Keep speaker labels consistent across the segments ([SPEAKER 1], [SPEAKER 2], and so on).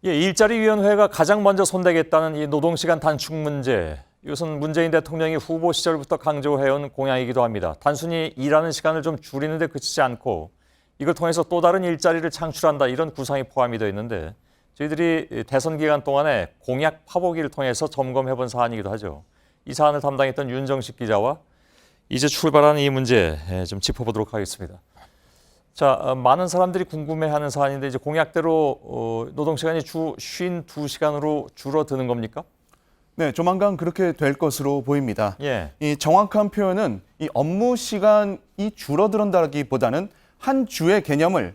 [SPEAKER 1] 예, 일자리위원회가 가장 먼저 손대겠다는 이 노동시간 단축 문제. 이것은 문재인 대통령이 후보 시절부터 강조해온 공약이기도 합니다. 단순히 일하는 시간을 좀 줄이는 데 그치지 않고 이걸 통해서 또 다른 일자리를 창출한다, 이런 구상이 포함이 되어 있는데, 저희들이 대선 기간 동안에 공약 파보기를 통해서 점검해본 사안이기도 하죠. 이 사안을 담당했던 윤정식 기자와 이제 출발하는 이 문제 좀 짚어보도록 하겠습니다. 자, 많은 사람들이 궁금해하는 사안인데, 이제 공약대로 노동시간이 주 52시간으로 줄어드는 겁니까?
[SPEAKER 2] 네, 조만간 그렇게 될 것으로 보입니다.
[SPEAKER 1] 예.
[SPEAKER 2] 이 정확한 표현은 이 업무 시간이 줄어든다기보다는 한 주의 개념을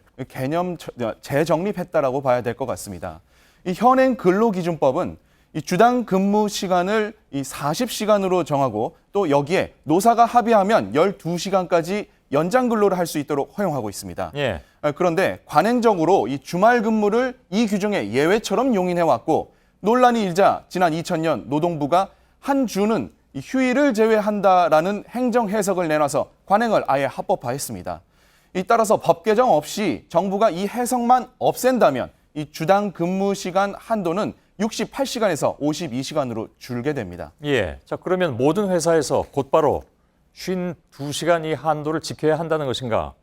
[SPEAKER 2] 재정립했다라고 봐야 될 것 같습니다. 이 현행 근로기준법은 이 주당 근무 시간을 이 40시간으로 정하고, 또 여기에 노사가 합의하면 12시간까지 연장 근로를 할 수 있도록 허용하고 있습니다.
[SPEAKER 1] 예.
[SPEAKER 2] 그런데 관행적으로 이 주말 근무를 이 규정의 예외처럼 용인해 왔고, 논란이 일자 지난 2000년 노동부가 한 주는 이 휴일을 제외한다라는 행정 해석을 내놔서 관행을 아예 합법화했습니다. 이 따라서 법 개정 없이 정부가 이 해석만 없앤다면 이 주당 근무 시간 한도는 68시간에서 52시간으로 줄게 됩니다.
[SPEAKER 1] 예. 자, 그러면 모든 회사에서 곧바로 52시간 이 한도를 지켜야 한다는 것인가?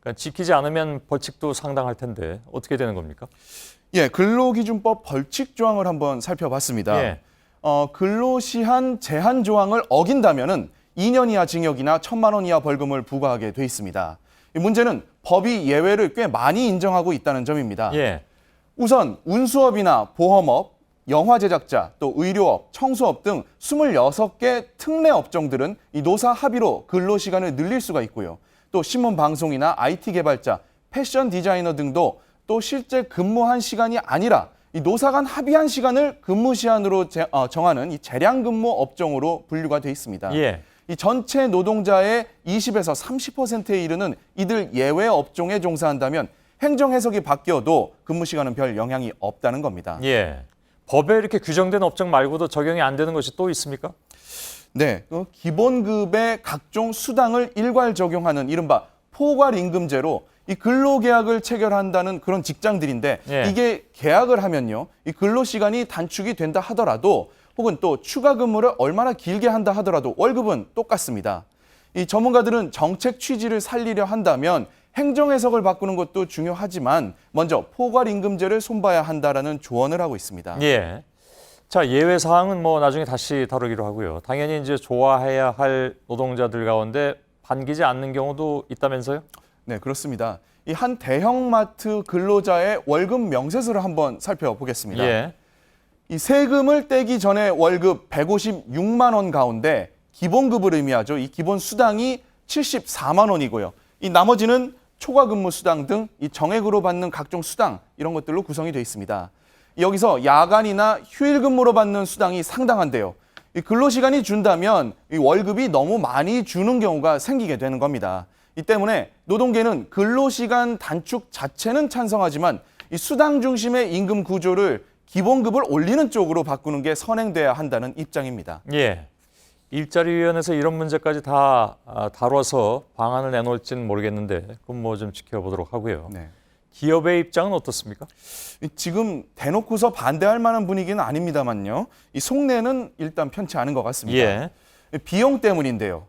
[SPEAKER 1] 그러니까 지키지 않으면 벌칙도 상당할 텐데 어떻게 되는 겁니까?
[SPEAKER 2] 예, 근로기준법 벌칙 조항을 한번 살펴봤습니다.
[SPEAKER 1] 예.
[SPEAKER 2] 근로시한 제한 조항을 어긴다면은 2년 이하 징역이나 1,000만 원 이하 벌금을 부과하게 돼 있습니다. 이 문제는 법이 예외를 꽤 많이 인정하고 있다는 점입니다.
[SPEAKER 1] 예.
[SPEAKER 2] 우선 운수업이나 보험업, 영화 제작자, 또 의료업, 청소업 등 26개 특례 업종들은 이 노사 합의로 근로시간을 늘릴 수가 있고요. 또 신문 방송이나 IT 개발자, 패션 디자이너 등도 또 실제 근무한 시간이 아니라 이 노사 간 합의한 시간을 근무 시간으로 정하는 이 재량 근무 업종으로 분류가 돼 있습니다.
[SPEAKER 1] 예.
[SPEAKER 2] 이 전체 노동자의 20에서 30%에 이르는 이들 예외 업종에 종사한다면 행정 해석이 바뀌어도 근무 시간은 별 영향이 없다는 겁니다.
[SPEAKER 1] 예. 법에 이렇게 규정된 업종 말고도 적용이 안 되는 것이 또 있습니까?
[SPEAKER 2] 네, 기본급의 각종 수당을 일괄 적용하는 이른바 포괄임금제로 이 근로계약을 체결한다는 그런 직장들인데,
[SPEAKER 1] 예.
[SPEAKER 2] 이게 계약을 하면요, 이 근로시간이 단축이 된다 하더라도, 혹은 또 추가 근무를 얼마나 길게 한다 하더라도 월급은 똑같습니다. 이 전문가들은 정책 취지를 살리려 한다면 행정 해석을 바꾸는 것도 중요하지만 먼저 포괄임금제를 손봐야 한다라는 조언을 하고 있습니다.
[SPEAKER 1] 예. 자, 예외 사항은 뭐 나중에 다시 다루기로 하고요. 당연히 이제 좋아해야 할 노동자들 가운데 반기지 않는 경우도 있다면서요?
[SPEAKER 2] 네, 그렇습니다. 이 한 대형마트 근로자의 월급 명세서를 한번 살펴보겠습니다.
[SPEAKER 1] 예.
[SPEAKER 2] 이 세금을 떼기 전에 월급 156만 원 가운데 기본급을 의미하죠. 이 기본 수당이 74만 원이고요. 이 나머지는 초과 근무 수당 등 이 정액으로 받는 각종 수당, 이런 것들로 구성이 되어 있습니다. 여기서 야간이나 휴일 근무로 받는 수당이 상당한데요. 이 근로시간이 준다면 이 월급이 너무 많이 주는 경우가 생기게 되는 겁니다. 이 때문에 노동계는 근로시간 단축 자체는 찬성하지만 이 수당 중심의 임금 구조를 기본급을 올리는 쪽으로 바꾸는 게 선행돼야 한다는 입장입니다.
[SPEAKER 1] 예. 일자리위원회에서 이런 문제까지 다 다뤄서 방안을 내놓을지는 모르겠는데, 그건 뭐 좀 지켜보도록 하고요.
[SPEAKER 2] 네.
[SPEAKER 1] 기업의 입장은 어떻습니까?
[SPEAKER 2] 지금 대놓고서 반대할 만한 분위기는 아닙니다만요. 이 속내는 일단 편치 않은 것 같습니다.
[SPEAKER 1] 예.
[SPEAKER 2] 비용 때문인데요.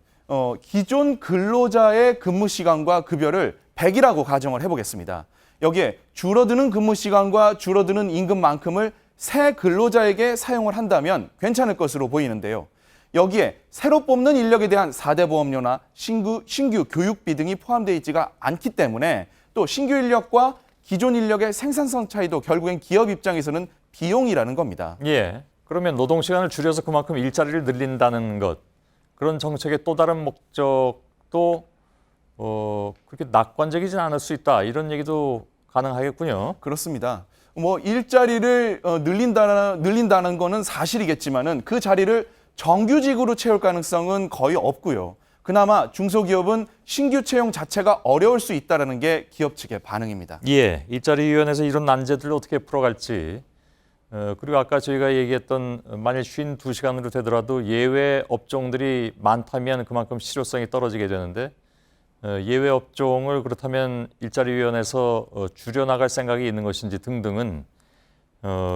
[SPEAKER 2] 기존 근로자의 근무 시간과 급여를 100이라고 가정을 해보겠습니다. 여기에 줄어드는 근무 시간과 줄어드는 임금만큼을 새 근로자에게 사용을 한다면 괜찮을 것으로 보이는데요. 여기에 새로 뽑는 인력에 대한 4대 보험료나 신규 교육비 등이 포함되어 있지가 않기 때문에, 또 신규 인력과 기존 인력의 생산성 차이도 결국엔 기업 입장에서는 비용이라는 겁니다.
[SPEAKER 1] 예. 그러면 노동시간을 줄여서 그만큼 일자리를 늘린다는 것, 그런 정책의 또 다른 목적도 그렇게 낙관적이진 않을 수 있다, 이런 얘기도 가능하겠군요.
[SPEAKER 2] 그렇습니다. 뭐 일자리를 늘린다는 거는 사실이겠지만은 그 자리를 정규직으로 채울 가능성은 거의 없고요. 그나마 중소기업은 신규 채용 자체가 어려울 수 있다는 게 기업 측의 반응입니다.
[SPEAKER 1] 예. 일자리위원회에서 이런 난제들을 어떻게 풀어갈지, 그리고 아까 저희가 얘기했던 만일 52시간으로 되더라도 예외 업종들이 많다면 그만큼 실효성이 떨어지게 되는데, 예외 업종을 그렇다면 일자리위원회에서 줄여나갈 생각이 있는 것인지 등등은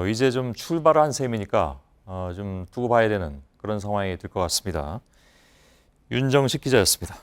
[SPEAKER 1] 이제 좀 출발을 한 셈이니까 좀 두고 봐야 되는 그런 상황이 될 것 같습니다. 윤정식 기자였습니다.